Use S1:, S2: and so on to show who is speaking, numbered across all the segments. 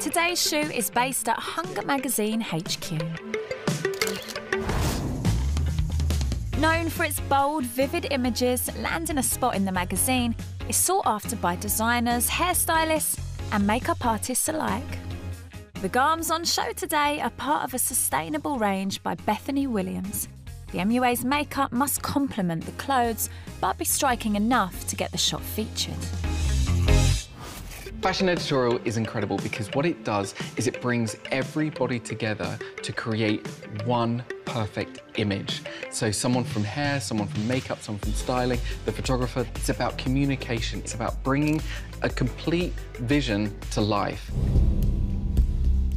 S1: Today's shoot is based at Hunger Magazine HQ. Known for its bold, vivid images, landing a spot in the magazine is sought after by designers, hairstylists and makeup artists alike. The garms on show today are part of a sustainable range by Bethany Williams. The MUA's makeup must complement the clothes, but be striking enough to get the shot featured.
S2: Fashion editorial is incredible because what it does is it brings everybody together to create one perfect image. So someone from hair, someone from makeup, someone from styling, the photographer. It's about communication. It's about bringing a complete vision to life.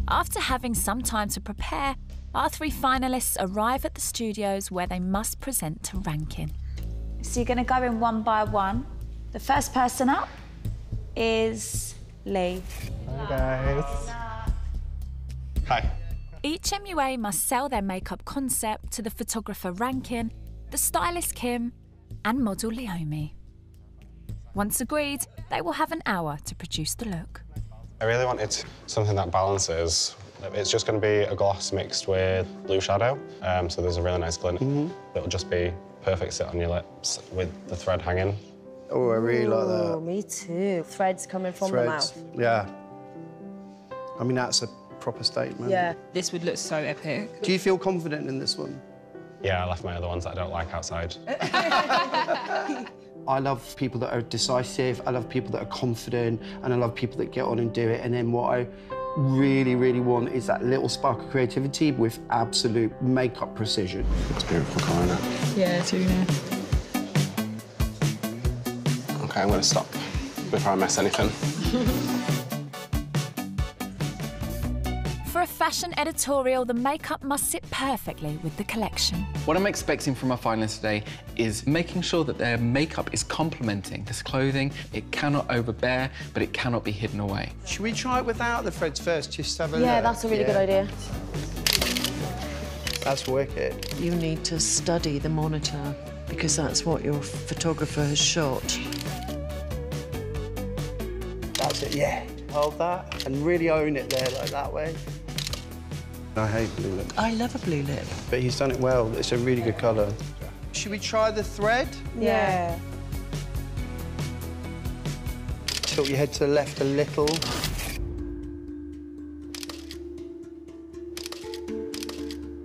S1: After having some time to prepare, our 3 finalists arrive at the studios where they must present to Rankin. So you're going to go in one by one. The first person up is Lee.
S3: Hi, guys. Hi.
S1: Each MUA must sell their makeup concept to the photographer Rankin, the stylist Kim, and model Leomie. Once agreed, they will have an hour to produce the look.
S3: I really wanted something that balances. It's just going to be a gloss mixed with blue shadow, so there's a really nice glint. It'll just be perfect sit on your lips with the thread hanging.
S4: Oh, I really like that.
S5: Oh, me too. Threads coming from the mouth.
S4: Yeah. I mean, that's a proper statement.
S5: Yeah.
S6: This would look so epic.
S4: Do you feel confident in this one?
S3: Yeah, I left my other ones that I don't like outside.
S4: I love people that are decisive, I love people that are confident, and I love people that get on and do it. And then what I really, really want is that little spark of creativity with absolute makeup precision.
S3: It's beautiful colour, isn't it?
S6: Yeah, it's really nice.
S3: OK, I'm going to stop before I mess anything.
S1: For a fashion editorial, the makeup must sit perfectly with the collection.
S2: What I'm expecting from our finalists today is making sure that their makeup is complementing this clothing. It cannot overbear, but it cannot be hidden away.
S4: Should we try it without the threads first, just to have a
S5: Yeah,
S4: look?
S5: that's a really good idea.
S4: That's wicked.
S7: You need to study the monitor because that's what your photographer has shot.
S4: That's it, yeah. Hold that and really own it there, like that way. I hate blue lip.
S7: I love a blue lip.
S4: But he's done it well. It's a really good colour. Should we try the thread?
S5: Yeah.
S4: Tilt your head to the left a little.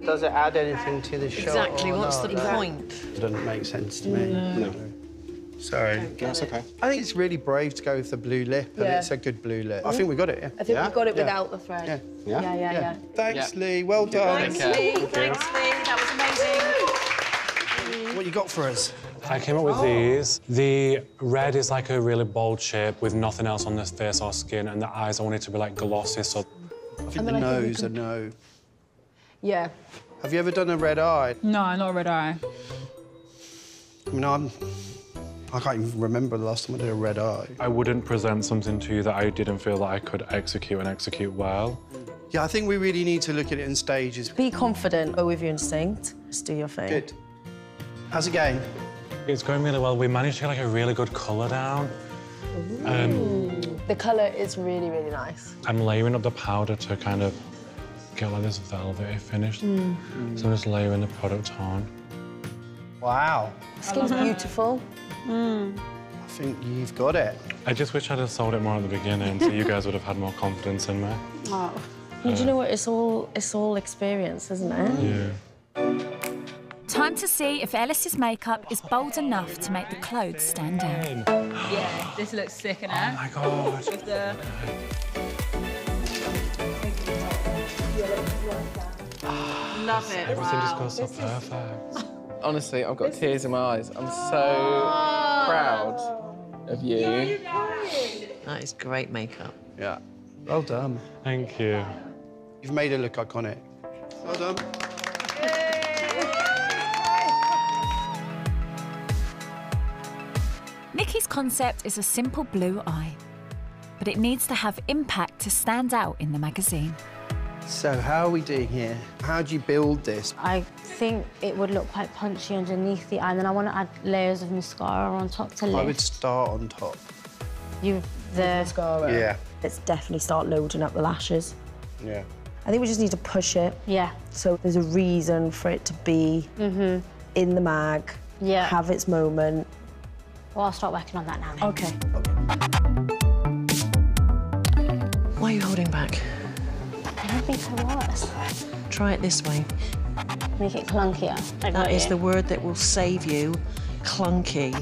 S4: Does it add anything to the shot?
S7: Exactly, what's the point?
S4: It doesn't make sense to me.
S3: No.
S4: Sorry.
S3: No, it's OK.
S4: I think it's really brave to go with the blue lip, and it's a good blue lip. I think we got it, yeah?
S5: I think we got it without the thread.
S3: Yeah?
S5: Yeah.
S4: Thanks, Lee. Well done.
S1: Thanks, Lee. Thanks, Lee. That was amazing.
S4: What you got for us?
S8: I came up with these. The red is like a really bold shape with nothing else on the face or skin, and the eyes I want it to be like glossy, so...
S4: I think the nose, a no.
S5: Yeah.
S4: Have you ever done a red eye?
S6: No, not a red eye.
S4: I mean, I can't even remember the last time I did a red eye.
S8: I wouldn't present something to you that I didn't feel that I could execute and execute well.
S4: Yeah, I think we really need to look at it in stages.
S5: Be confident, go with your instinct. Just do your thing.
S4: Good. How's it going?
S8: It's going really well. We managed to get like a really good colour down.
S5: The colour is really, really nice.
S8: I'm layering up the powder to kind of get like this velvety finish. So I'm just layering the product on.
S4: Wow.
S5: Skin's beautiful.
S4: I think you've got it.
S8: I just wish I'd have sold it more at the beginning so you guys would have had more confidence in me.
S5: Well, do you know what? It's all experience, isn't it?
S8: Yeah.
S1: Time to see if Ellis's makeup is bold enough to make the clothes stand out.
S6: Yeah, this looks sick, innit?
S8: Oh my God.
S6: With the...
S7: Love it.
S8: Everything just goes so perfect.
S2: Honestly, I've got tears in my eyes. I'm so proud of you.
S7: That is great makeup.
S4: Yeah. Well done.
S8: Thank you.
S4: You've made it look iconic. Well done.
S1: Nikki's concept is a simple blue eye, but it needs to have impact to stand out in the magazine.
S4: So how are we doing here? How do you build this?
S9: I think it would look quite punchy underneath the eye, and then I want to add layers of mascara on top to lift.
S4: I would start on top.
S9: The mascara.
S4: Yeah.
S5: Let's definitely start loading up the lashes.
S3: Yeah.
S5: I think we just need to push it.
S9: Yeah.
S5: So there's a reason for it to be in the mag, have its moment.
S9: Well, I'll start working on that now then.
S5: Okay.
S7: Why are you holding back?
S9: I don't think I was.
S7: Try it this way.
S9: Make it clunkier. Like
S7: That is
S9: here.
S7: the word that will save you. Clunky.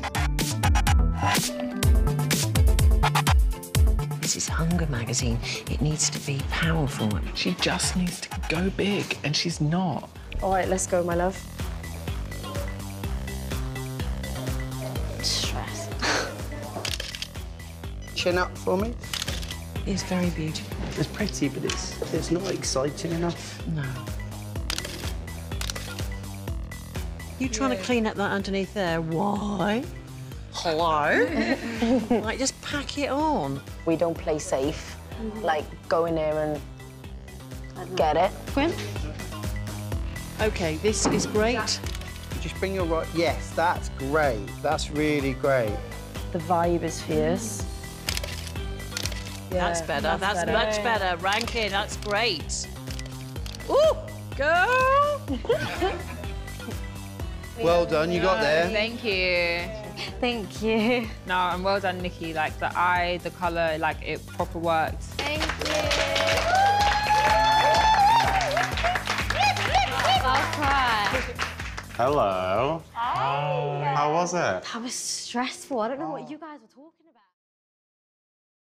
S7: This is Hunger magazine. It needs to be powerful.
S2: She just needs to go big, and she's not.
S5: All right, let's go, my love.
S9: Stress.
S4: Chin up for me.
S7: It's very beautiful.
S4: It's pretty, but it's not exciting enough.
S7: No. You trying to clean up that underneath there? Why? Hello? Like, just pack it on.
S5: We don't play safe. Like, go in there and get it.
S9: Quinn?
S7: OK, this is great.
S4: Just bring your right. Yes, that's great. That's really great.
S5: The vibe is fierce.
S7: That's better. That's much better. Rankin, that's great. Ooh, girl!
S4: Well done, you got there.
S6: Thank you.
S9: Thank you.
S6: No, and well done, Nikki. Like, the eye, the colour, like, it proper worked.
S9: Thank you. I'll cry.
S3: Hello. Hi. How was it?
S9: That was stressful. I don't know what you guys were talking about.